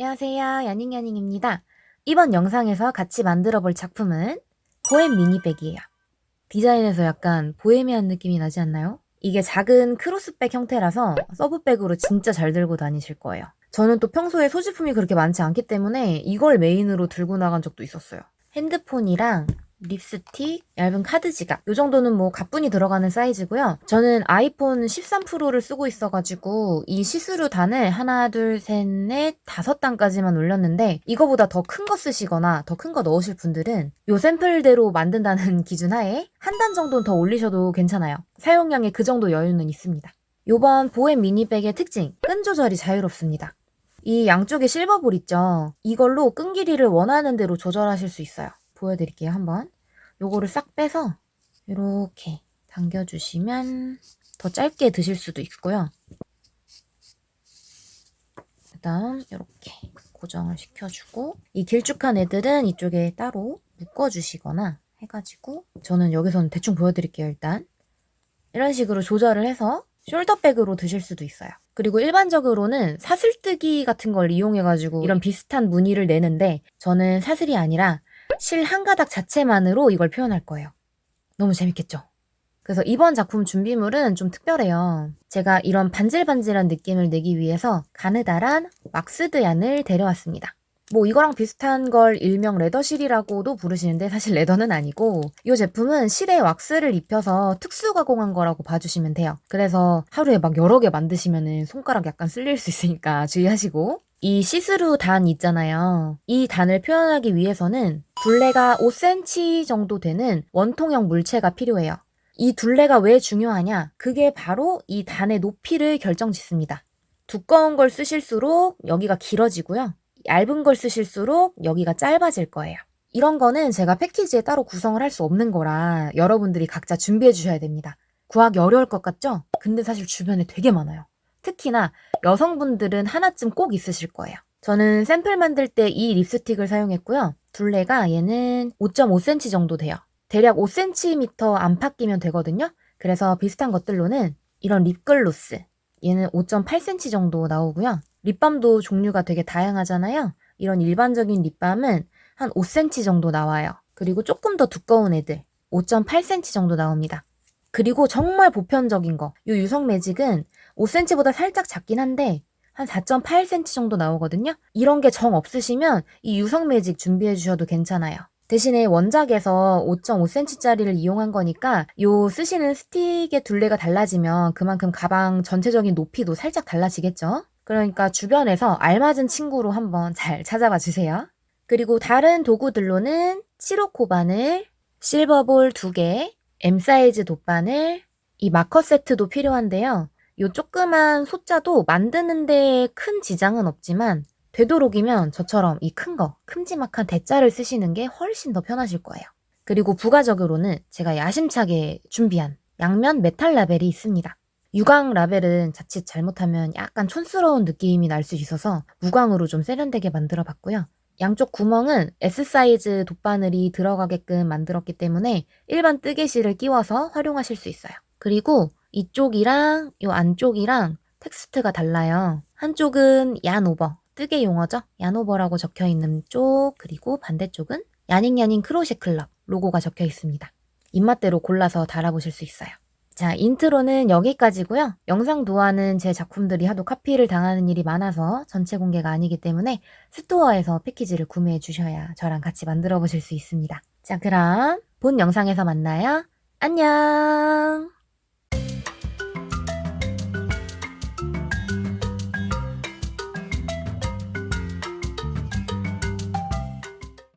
안녕하세요. 야닝야닝입니다. 이번 영상에서 같이 만들어 볼 작품은 보엠 미니백이에요. 디자인에서 약간 보헤미안 느낌이 나지 않나요? 이게 작은 크로스백 형태라서 서브백으로 진짜 잘 들고 다니실 거예요. 저는 또 평소에 소지품이 그렇게 많지 않기 때문에 이걸 메인으로 들고 나간 적도 있었어요. 핸드폰이랑 립스틱, 얇은 카드 지갑 이 정도는 뭐 가뿐히 들어가는 사이즈고요. 저는 아이폰 13 프로를 쓰고 있어가지고 이 시스루 단을 하나, 둘, 셋, 넷, 5단까지만 올렸는데 이거보다 더 큰 거 쓰시거나 더 큰 거 넣으실 분들은 이 샘플대로 만든다는 기준 하에 한 단 정도는 더 올리셔도 괜찮아요. 사용량에 그 정도 여유는 있습니다. 요번 보엠 미니백의 특징, 끈 조절이 자유롭습니다. 이 양쪽에 실버볼 있죠? 이걸로 끈 길이를 원하는 대로 조절하실 수 있어요. 보여드릴게요, 한번. 요거를 싹 빼서 이렇게 당겨주시면 더 짧게 드실 수도 있고요. 그다음 이렇게 고정을 시켜주고 이 길쭉한 애들은 이쪽에 따로 묶어주시거나 해가지고 저는 여기서는 대충 보여드릴게요, 일단. 이런 식으로 조절을 해서 숄더백으로 드실 수도 있어요. 그리고 일반적으로는 사슬뜨기 같은 걸 이용해가지고 이런 비슷한 무늬를 내는데 저는 사슬이 아니라 실 한 가닥 자체만으로 이걸 표현할 거예요. 너무 재밌겠죠? 그래서 이번 작품 준비물은 좀 특별해요. 제가 이런 반질반질한 느낌을 내기 위해서 가느다란 왁스드 얀을 데려왔습니다. 뭐 이거랑 비슷한 걸 일명 레더실이라고도 부르시는데 사실 레더는 아니고 이 제품은 실에 왁스를 입혀서 특수 가공한 거라고 봐주시면 돼요. 그래서 하루에 막 여러 개 만드시면 손가락 약간 쓸릴 수 있으니까 주의하시고 이 시스루 단 있잖아요. 이 단을 표현하기 위해서는 둘레가 5cm 정도 되는 원통형 물체가 필요해요. 이 둘레가 왜 중요하냐? 그게 바로 이 단의 높이를 결정짓습니다. 두꺼운 걸 쓰실수록 여기가 길어지고요. 얇은 걸 쓰실수록 여기가 짧아질 거예요. 이런 거는 제가 패키지에 따로 구성을 할 수 없는 거라 여러분들이 각자 준비해 주셔야 됩니다. 구하기 어려울 것 같죠? 근데 사실 주변에 되게 많아요. 특히나 여성분들은 하나쯤 꼭 있으실 거예요. 저는 샘플 만들 때 이 립스틱을 사용했고요. 둘레가 얘는 5.5cm 정도 돼요. 대략 5cm 안팎 끼면 되거든요. 그래서 비슷한 것들로는 이런 립글로스, 얘는 5.8cm 정도 나오고요. 립밤도 종류가 되게 다양하잖아요. 이런 일반적인 립밤은 한 5cm 정도 나와요. 그리고 조금 더 두꺼운 애들 5.8cm 정도 나옵니다. 그리고 정말 보편적인 거, 이 유성 매직은 5cm보다 살짝 작긴 한데 한 4.8cm 정도 나오거든요. 이런 게 정 없으시면 이 유성 매직 준비해 주셔도 괜찮아요. 대신에 원작에서 5.5cm짜리를 이용한 거니까 요 쓰시는 스틱의 둘레가 달라지면 그만큼 가방 전체적인 높이도 살짝 달라지겠죠? 그러니까 주변에서 알맞은 친구로 한번 잘 찾아봐 주세요. 그리고 다른 도구들로는 시로코 바늘, 실버볼 2개, M 사이즈 돗바늘, 이 마커 세트도 필요한데요. 요 조그만 소자도 만드는데 큰 지장은 없지만 되도록이면 저처럼 이 큰 거, 큼지막한 대자를 쓰시는 게 훨씬 더 편하실 거예요. 그리고 부가적으로는 제가 야심차게 준비한 양면 메탈 라벨이 있습니다. 유광 라벨은 자칫 잘못하면 약간 촌스러운 느낌이 날 수 있어서 무광으로 좀 세련되게 만들어 봤고요. 양쪽 구멍은 S 사이즈 돗바늘이 들어가게끔 만들었기 때문에 일반 뜨개실을 끼워서 활용하실 수 있어요. 그리고 이쪽이랑 이 안쪽이랑 텍스트가 달라요. 한쪽은 얀오버, 뜨개 용어죠? 얀오버라고 적혀 있는 쪽, 그리고 반대쪽은 야닝야닝 크로셰 클럽 로고가 적혀 있습니다. 입맛대로 골라서 달아보실 수 있어요. 자, 인트로는 여기까지고요. 영상 도안은 제 작품들이 하도 카피를 당하는 일이 많아서 전체 공개가 아니기 때문에 스토어에서 패키지를 구매해 주셔야 저랑 같이 만들어 보실 수 있습니다. 자, 그럼 본 영상에서 만나요. 안녕!